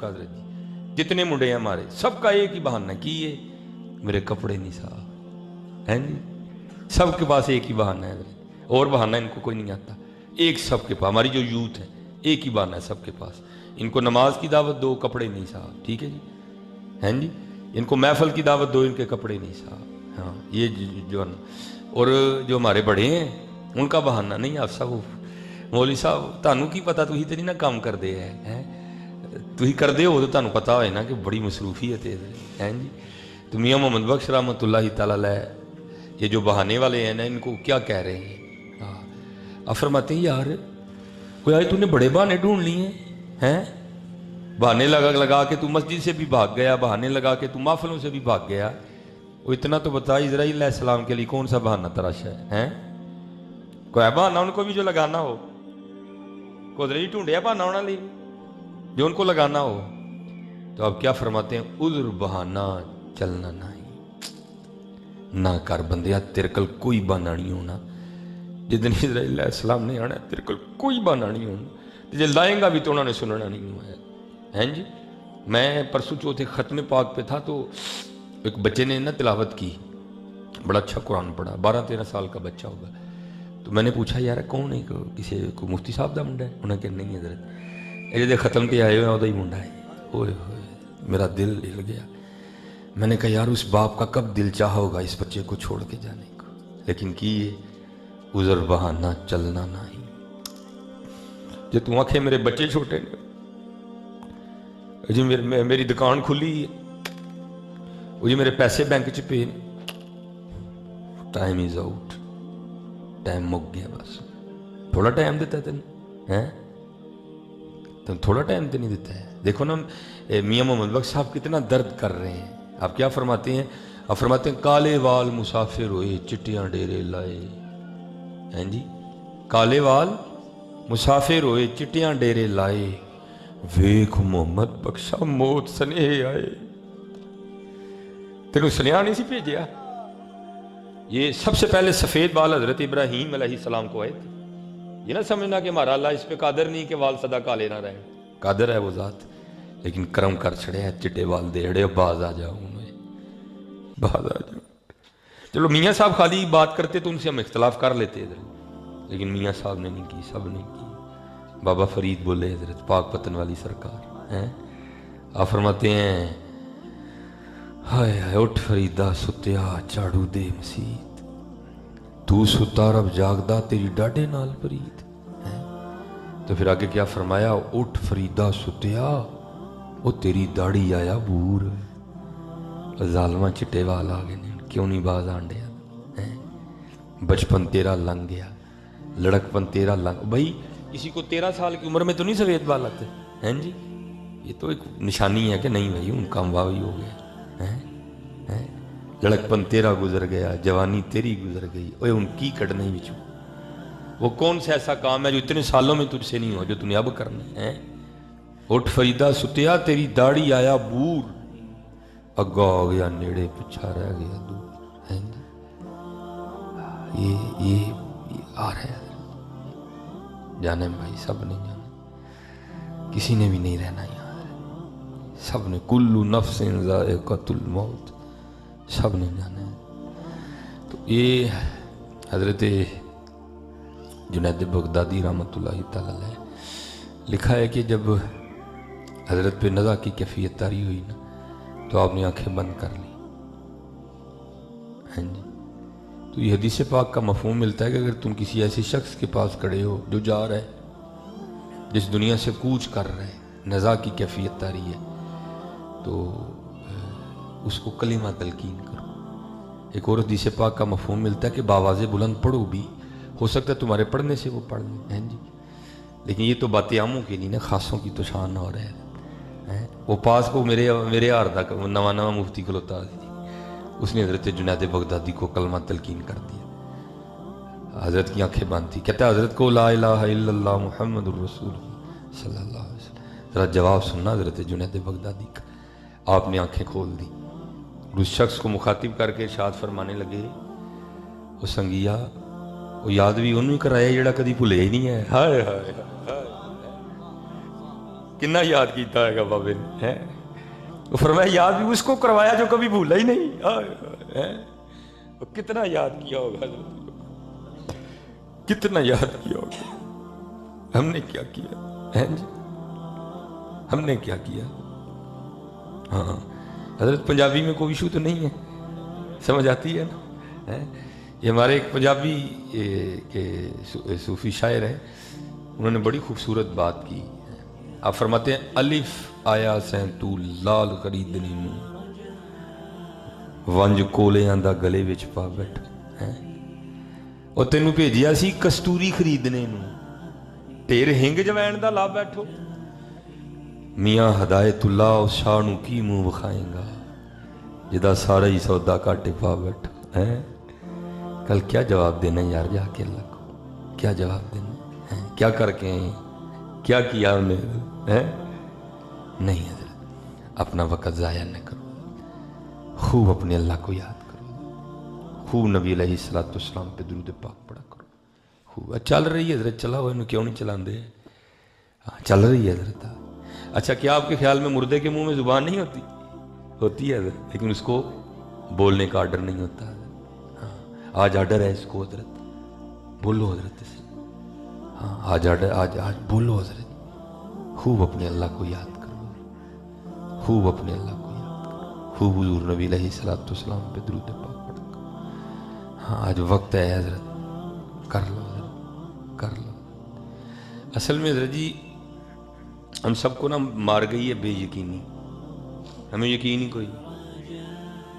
کا حضرت جی جتنے منڈے ہیں ہمارے سب کا ایک ہی بہانہ کی ہے میرے کپڑے نہیں صاف ہیں جی سب کے پاس ایک ہی بہانہ ہے حضرت اور بہانہ ان کو کوئی نہیں آتا ایک سب کے پاس ہماری جو یوتھ ہے ایک ہی بہانہ ہے سب کے پاس ان کو نماز کی دعوت دو کپڑے نہیں صاف ٹھیک ہے جی ہیں جی ان کو محفل کی دعوت دو ان کے کپڑے نہیں صاف ہاں یہ جو اور جو ہمارے بڑے ہیں ان کا بہانہ نہیں آپ سب مولوی صاحب تانوں کی پتا تھی تو نہیں نہ کام کر دے ہیں تھی کرتے ہو تو تمہیں پتا ہوئے نا کہ بڑی مصروفیت ہے جی تو میاں محمد بخش رحمۃ اللہ تعالیٰ علیہ یہ جو بہانے والے ہیں نا ان کو کیا کہہ رہے ہیں آپ فرماتے ہیں یار کوئی آج تو نے بڑے بہانے ڈھونڈ لیے ہیں بہانے لگا کے تو مسجد سے بھی بھاگ گیا بہانے لگا کے تو محفلوں سے بھی بھاگ گیا وہ اتنا تو بتا اسرائیل علیہ السلام کے لیے کون سا بہانہ تراشا ہے کوئی بہانہ ان کو بھی جو لگانا ہو قدرتی ڈھونڈیا بہانہ انہوں نے جو ان کو لگانا ہو تو آپ کیا فرماتے ہیں عذر بہانہ چلنا نہیں نہ کر بندیا تیرے کل کوئی بہانہ نہیں ہونا جدن اسرائیل علیہ السلام نے آنا تیرے کل کوئی بہانہ نہیں ہونا جب لائیں گا بھی تو انہوں نے سننا نہیں ہوا ہے جی میں پرسوں چوتھے ختم پاک پہ تھا تو ایک بچے نے نا تلاوت کی بڑا اچھا قرآن پڑھا 12-13 سال کا بچہ ہوگا تو میں نے پوچھا یار کون ہے کسی کو مفتی صاحب دا منڈا ہے انہوں نے کہا نہیں حضرت یہ جدے ختم پہ آئے ہوئے ہیں وہ ہی منڈا ہے اوئے ہوئے میرا دل ہل گیا میں نے کہا یار اس باپ کا کب دل چاہا ہوگا اس بچے کو چھوڑ کے جانے کو لیکن کی یہ عذر بہانہ چلنا نہیں جو تم آنکھیں میرے بچے چھوٹے نے جی میری دکان کھلی ہے وہ جی میرے پیسے بینک چ پے ٹائم از آؤٹ ٹائم مک گیا بس تھوڑا ٹائم دیتا ہے تین تم تھوڑا ٹائم تو نہیں دیتا ہے دیکھو نا میاں محمد بخش صاحب کتنا درد کر رہے ہیں آپ کیا فرماتے ہیں آپ فرماتے ہیں کالے وال مسافر ہوئے چٹیاں ڈیرے لائے ہیں جی کالے وال مسافر ہوئے چٹیاں ڈیرے لائے ویکھ محمد بخشا موت سنے آئے تینوں سنیا نہیں سی بھیجیا یہ سب سے پہلے سفید بال حضرت ابراہیم علیہ السلام کو آئے تھے یہ نہ سمجھنا کہ ہمارا اللہ اس پہ قادر نہیں کہ وال صدا کالے نہ رہے قادر ہے وہ ذات لیکن کرم کر چھڑے چٹے وال دے اڑے باز آ جاؤ باز آ جاؤ چلو میاں صاحب خالی بات کرتے تو ان سے ہم اختلاف کر لیتے حضرت لیکن میاں صاحب نے نہیں کی سب نے کی بابا فرید بولے حضرت پاک پتن والی سرکار ہیں آپ فرماتے ہیں ہائے ہائے اٹھ فریدہ ستیا چاڑو دے مسیت تو ستا رب جاگدا تیری ڈاڈے نال پرید تو پھر آگے کیا فرمایا اٹھ فریدہ ستیا وہ تیری داڑھی آیا بور ظالمہ چٹے وال آ گئے کیوں نہیں باز آنڈیا بچپن تیرا لنگ گیا لڑکپن تیرا لنگ بھائی کسی کو 13 سال کی عمر میں تو نہیں سفید بال آتے ہیں جی یہ تو ایک نشانی ہے کہ نہیں بھائی ان کا امواوی ہو گیا لڑکپن تیرا گزر گیا جوانی تیری گزر گئی اوے ان کی کڑنے بچوں وہ کون سا ایسا کام ہے جو اتنے سالوں میں تجھ سے نہیں ہو جو تم نے اب کرنا ہے اٹھ فریدہ ستیا تیری داڑھی آیا بور اگا ہو گیا نیڑے پچھا رہ گیا دور یہ آ رہا ہے جانے بھائی سب نے جانا کسی نے بھی نہیں رہنا یہاں سب نے کلو نفس ذائقۃ الموت سب نے جانا ہے تو یہ حضرت جنید بغدادی رحمۃ اللہ تعالیٰ علیہ لکھا ہے کہ جب حضرت پہ نزا کی کیفیت طاری ہوئی نا تو آپ نے آنکھیں بند کر لی ہیں جی تو یہ حدیث پاک کا مفہوم ملتا ہے کہ اگر تم کسی ایسے شخص کے پاس کھڑے ہو جو جا رہا ہے جس دنیا سے کوچ کر رہے ہیں نزا کی کیفیت طاری ہے تو اس کو کلمہ تلقین کرو ایک اور حدیث پاک کا مفہوم ملتا ہے کہ باواز بلند پڑھو بھی ہو سکتا ہے تمہارے پڑھنے سے وہ پڑھ لیں ہیں جی لیکن یہ تو باتیں عاموں کی نہیں نا خاصوں کی تو شان ہو رہا ہے وہ پاس کو میرے ہار تک نواں مفتی کھلوتا تھی اس نے حضرت جنید بغدادی کو کلمہ تلقین کر دیا حضرت کی آنکھیں بند تھی کہتا ہے حضرت کو لا الہ الا اللہ محمد الرسول صلی اللہ علیہ وسلم ذرا جواب سننا حضرت جنید بغدادی کا آپ نے آنکھیں کھول دی اس شخص کو مخاطب کر کے ارشاد فرمانے لگے وہ سنگیا وہ یاد بھی انہوں ہی کرایا جڑا کدی بھلے ہی نہیں ہے ہائے ہائے کنا یاد کیتا ہے گا بابے نے, ہے وہ فرمایا یاد بھی اس کو کروایا جو کبھی بھولا ہی نہیں, کتنا یاد کیا ہوگا, کتنا یاد کیا ہوگا. ہم نے کیا کیا ہے جی, ہم نے کیا کیا. ہاں حضرت پنجابی میں کوئی ایشو تو نہیں ہے, سمجھ آتی ہے نا. یہ ہمارے ایک پنجابی کے صوفی شاعر ہیں, انہوں نے بڑی خوبصورت بات کی. آپ فرماتے ہیں الف آیا سین تو لال خریدنی نو, ونج کولیاں دا گلے وچ پا بیٹھا, اور تینوں بھیجیا سی کستوری خریدنے نو, ٹیر ہنگ جوین دا لا بیٹھو. میاں ہدایت اللہ اس شاہ نو کی منہ بکھائیں گا جدا سارا ہی سودا کاٹے پا بیٹھا ہے. کل کیا جواب دینا یار جا کے اللہ کو, کیا جواب دینا, کیا کر کے ہیں, کیا کیا ہم نے, نہیں حضرت اپنا وقت ضائع نہ کرو, خوب اپنے اللہ کو یاد کرو, خوب نبی علیہ الصلوۃ والسلام پہ درود پاک پڑھا کرو. خوب چل رہی ہے حضرت, چلا ہوا کیوں نہیں چلاندے, چل رہی ہے حضرت. اچھا کیا آپ کے خیال میں مردے کے منہ میں زبان نہیں ہوتی؟ ہوتی ہے حضرت, لیکن اس کو بولنے کا آرڈر نہیں ہوتا. آج آرڈر ہے اس کو حضرت, بولو حضرت سے, ہاں آج آرڈر, آج بولو حضرت. خوب اپنے اللہ کو یاد کرو, خوب اپنے اللہ کو یاد کرو, خوب حضور نبی علیہ الصلوۃ والسلام پہ درود پاک پڑھ کرو. ہاں آج وقت ہے حضرت, کر لو حضرت, کر لو. اصل میں حضرت جی ہم سب کو نا مار گئی ہے بے یقینی. ہمیں یقین ہی کوئی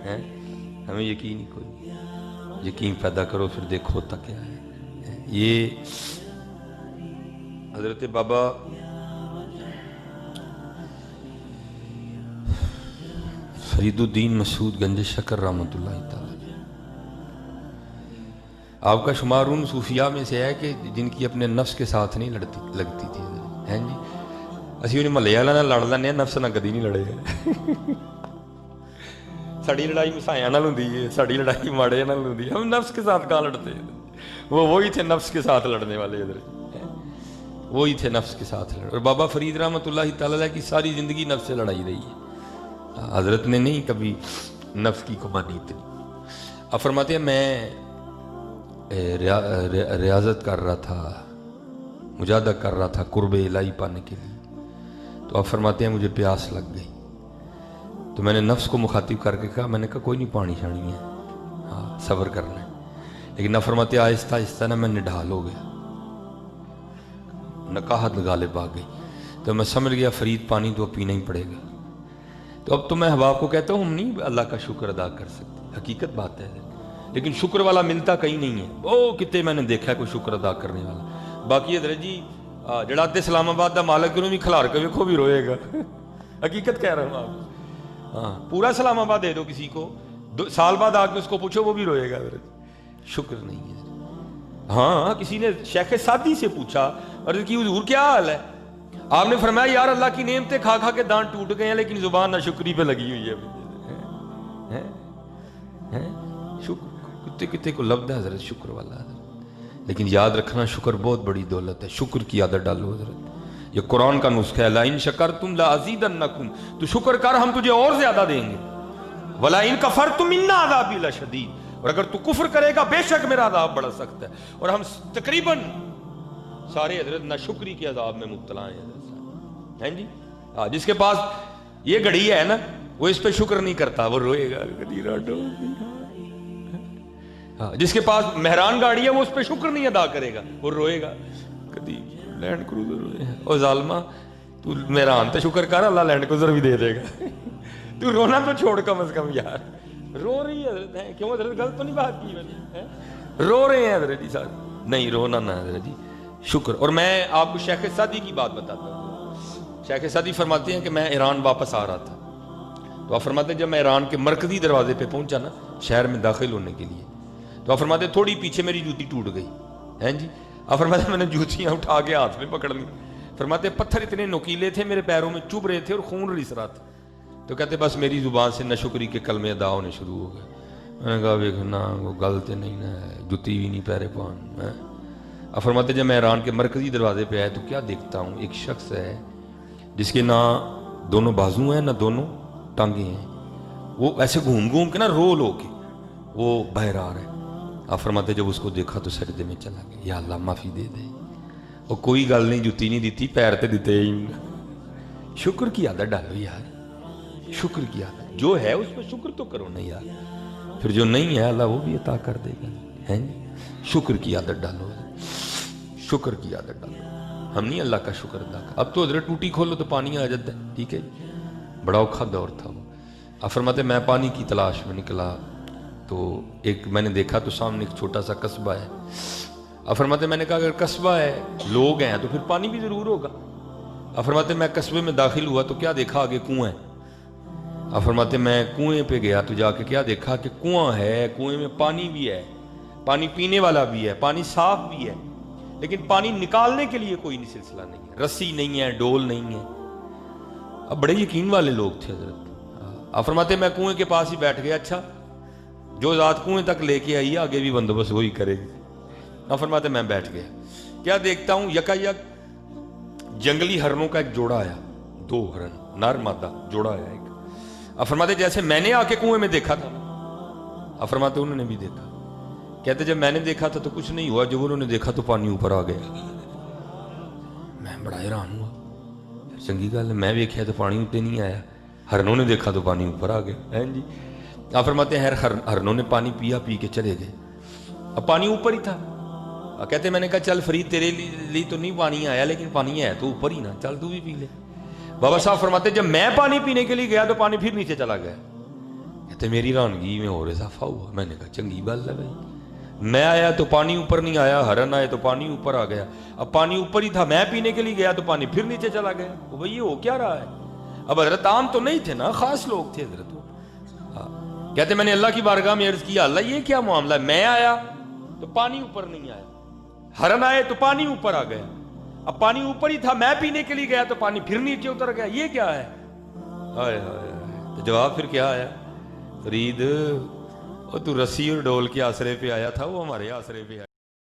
ہے, ہمیں یقین ہی کوئی. یقین پیدا کرو پھر دیکھو ہوتا کیا ہے. یہ حضرت بابا فرید الدین مسعود گنج شکر رحمۃ اللہ تعالی, آپ کا شمار ان صوفیاء میں سے ہے کہ جن کی اپنے نفس کے ساتھ نہیں لگتی تھی, ہیں جی. اسی انہیں محلے والا نہ لڑ لینے, نفس نہ کدی نہیں لڑے گا. ساری لڑائی مسائیاں نال ہوندی ہے, ساری لڑائی ماڑے نال ہوندی ہے. ہم نفس کے ساتھ کہاں لڑتے ہیں, وہی تھے نفس کے ساتھ لڑنے والے ادھر, وہی تھے نفس کے ساتھ لڑ. اور بابا فرید رحمۃ اللہ تعالی کی ساری زندگی نفس سے لڑائی رہی ہے. حضرت نے نہیں کبھی نفس کی کمانی تھی. آپ فرماتے ہیں میں ریاضت کر رہا تھا, مجاہدہ کر رہا تھا قرب الہی پانے کے لیے, تو آپ فرماتے ہیں مجھے پیاس لگ گئی, تو میں نے نفس کو مخاطب کر کے کہا, میں نے کہا کوئی نہیں پانی شانی ہے, ہاں صبر کرنا ہے. لیکن آپ فرماتے ہیں آہستہ آہستہ نا میں نڈھال ہو گیا, نقاہت غالب آ گئی, تو میں سمجھ گیا فرید پانی تو پینا ہی پڑے گا. تو اب تو میں احباب کو کہتا ہوں ہم نہیں اللہ کا شکر ادا کر سکتے, حقیقت بات ہے, لیکن شکر والا ملتا کہیں نہیں ہے. وہ کتے میں نے دیکھا ہے کوئی شکر ادا کرنے والا. باقی حضرت جی جڑا تے اسلام آباد دا مالک انہوں بھی کھلار کے ویکھو بھی روئے گا, حقیقت کہہ رہا ہوں آپ. ہاں پورا اسلام آباد دے دو کسی کو, سال بعد آ کے اس کو پوچھو وہ بھی روئے گا. حضرت شکر نہیں ہے. ہاں کسی نے شیخ سادی سے پوچھا عرض کی حضور کیا حال ہے, آپ نے فرمایا یار اللہ کی نعمتیں کھا کھا کے دانت ٹوٹ گئے ہیں, لیکن زبان ناشکری پہ لگی ہوئی ہے. شکر کتے کتے کو لفظ ہے حضرت شکر والا حضرت, لیکن یاد رکھنا شکر بہت بڑی دولت ہے. شکر کی عادت ڈالو حضرت, یہ قرآن کا نسخہ ہے, لَإِن شَكَرْتُمْ لَأَزِيدَنَّكُمْ, تو شکر کر ہم تجھے اور زیادہ دیں گے. وَلَإِن كَفَرْتُمْ إِنَّ عَذَابِي لَشَدِيدٌ, اور اگر تو کفر کرے گا بے شک میرا عذاب بڑا سخت ہے. اور ہم تقریباً سارے حضرت ناشکری کے عذاب میں مبتلا ہیں حضرت, ہیں جی. جس کے پاس یہ گھڑی ہے نا وہ اس پہ شکر نہیں کرتا, وہ روئے گا. جس کے پاس مہران گاڑی ہے وہ اس پہ شکر نہیں ادا کرے گا, وہ روئے گا. کدی لینڈ کروزر روئے ہیں, او ظالمہ تو مہران تے شکر کر, اللہ لینڈ کروزر بھی دے دے گا. تو رونا تو چھوڑ کم از کم یار. رو رہی ہے حضرت, ہے کیوں حضرت غلط تو نہیں بات کی میں نے, رو رہے ہیں حضرت جی سارے, نہیں رونا نہ حضرت جی, شکر. اور میں آپ کو شیخ سعدی کی بات بتاتا ہوں. شیخ سعدی فرماتے ہیں کہ میں ایران واپس آ رہا تھا, تو آپ فرماتے ہیں جب میں ایران کے مرکزی دروازے پہ پہنچا نا شہر میں داخل ہونے کے لیے, تو آپ فرماتے ہیں تھوڑی پیچھے میری جوتی ٹوٹ گئی, ہیں جی. آپ فرماتے ہیں میں نے جوتیاں اٹھا کے ہاتھ میں پکڑ لی. فرماتے ہیں پتھر اتنے نوکیلے تھے میرے پیروں میں چبھ رہے تھے اور خون رس رہا تھا. تو کہتے بس میری زبان سے ناشکری کے کلمے ادا ہونے شروع ہو گئے. میں نے کہا دیکھنا وہ غلط نہیں نا, جوتی بھی نہیں پیرے پان. آپ فرماتے جب میں ایران کے مرکزی دروازے پہ آیا تو کیا دیکھتا ہوں, ایک شخص ہے جس کے نہ دونوں بازو ہیں نہ دونوں ٹانگیں ہیں، وہ ایسے گھوم گھوم کے نا رول ہو کے وہ باہر آ رہا ہے۔ آپ فرماتے جب اس کو دیکھا تو سجدے میں چلا گیا، یا اللہ معافی دے دے، وہ کوئی گل نہیں، جتی نہیں دیتی، پیر تے دیتے ہی نہیں۔ شکر کی عادت ڈالو یار، شکر کی عادت، جو ہے اس پہ شکر تو کرو نا یار، پھر جو نہیں ہے اللہ وہ بھی عطا کر دے گا، ہے نہیں؟ شکر کی عادت ڈالو، شکر کی عادت ڈالو۔ ہم نہیں اللہ کا شکر ادا کر، اب تو حضرت ٹوٹی کھولو تو پانی آ جاتا ہے، ٹھیک ہے جی، بڑا اوکھا دور تھا وہ۔ آپ فرماتے میں پانی کی تلاش میں نکلا تو ایک میں نے دیکھا تو سامنے ایک چھوٹا سا قصبہ ہے۔ آپ فرماتے میں نے کہا اگر قصبہ ہے لوگ ہیں تو پھر پانی بھی ضرور ہوگا۔ آپ فرماتے میں قصبے میں داخل ہوا تو کیا دیکھا آگے کنواں ہے۔ آپ فرماتے میں کنویں پہ گیا تو جا کے کیا دیکھا کہ کنواں ہے، کنویں میں پانی بھی ہے، پانی پینے والا بھی ہے، پانی صاف بھی ہے، لیکن پانی نکالنے کے لیے کوئی سلسلہ نہیں ہے، رسی نہیں ہے، ڈول نہیں ہے۔ اب بڑے یقین والے لوگ تھے حضرت۔ آپ فرماتے میں کنویں کے پاس ہی بیٹھ گیا، اچھا جو ذات کنویں تک لے کے آئی آگے بھی بندوبست وہی کرے گی۔ آپ فرماتے میں بیٹھ گیا، کیا دیکھتا ہوں یکا یک جنگلی ہرنوں کا ایک جوڑا آیا، 2 ہرن نر مادہ جوڑا آیا ایک۔ آپ فرماتے جیسے میں نے آ کے کنویں میں دیکھا تھا، آپ فرماتے انہوں نے بھی دیکھا۔ کہتے جب میں نے دیکھا تھا تو کچھ نہیں ہوا، جب انہوں نے دیکھا تو پانی اوپر آ گیا۔ میں بڑا حیران ہوا، چنگی گل ہے، میں دیکھا تو پانی اوپر نہیں آیا، ہرنوں نے دیکھا تو پانی اوپر آ گیا، ہیں جی۔ آپ فرماتے ہیں ہرنوں نے پانی پیا، پی کے چلے گئے، اب پانی اوپر ہی تھا۔ کہتے میں نے کہا چل فرید تیرے لیے تو نہیں پانی آیا، لیکن پانی ہے تو اوپر ہی نا، چل تو بھی پی لے۔ بابا صاحب فرماتے جب میں پانی پینے کے لیے گیا تو پانی پھر نیچے چلا گیا۔ کہتے میری رانگی میں اور اضافہ ہوا، میں نے کہا چنگی بات ہے بھائی، میں آیا تو پانی اوپر نہیں آیا، ہرن آئے تو پانی اوپر آ گیا، اب پانی اوپر ہی تھا، میں پینے کے لیے گیا تو پانی پھر نیچے چلا گیا، بھائی یہ ہو کیا رہا ہے؟ اب حضرت عام تو نہیں تھے نا، خاص لوگ تھے حضرت۔ کہتے میں نے اللہ کی بارگاہ میں عرض کیا اللہ یہ کیا معاملہ ہے، میں آیا تو پانی اوپر نہیں آیا، ہرن آئے تو پانی اوپر آ گیا، اب پانی اوپر ہی تھا، میں پینے کے لیے گیا تو پانی پھر نیچے اتر گیا، یہ کیا ہے؟ ہائے ہائے، تو جواب پھر کیا آیا؟ فرید وہ تو رسی اور ڈول کے آسرے پہ آیا تھا، وہ ہمارے آسرے پہ آیا۔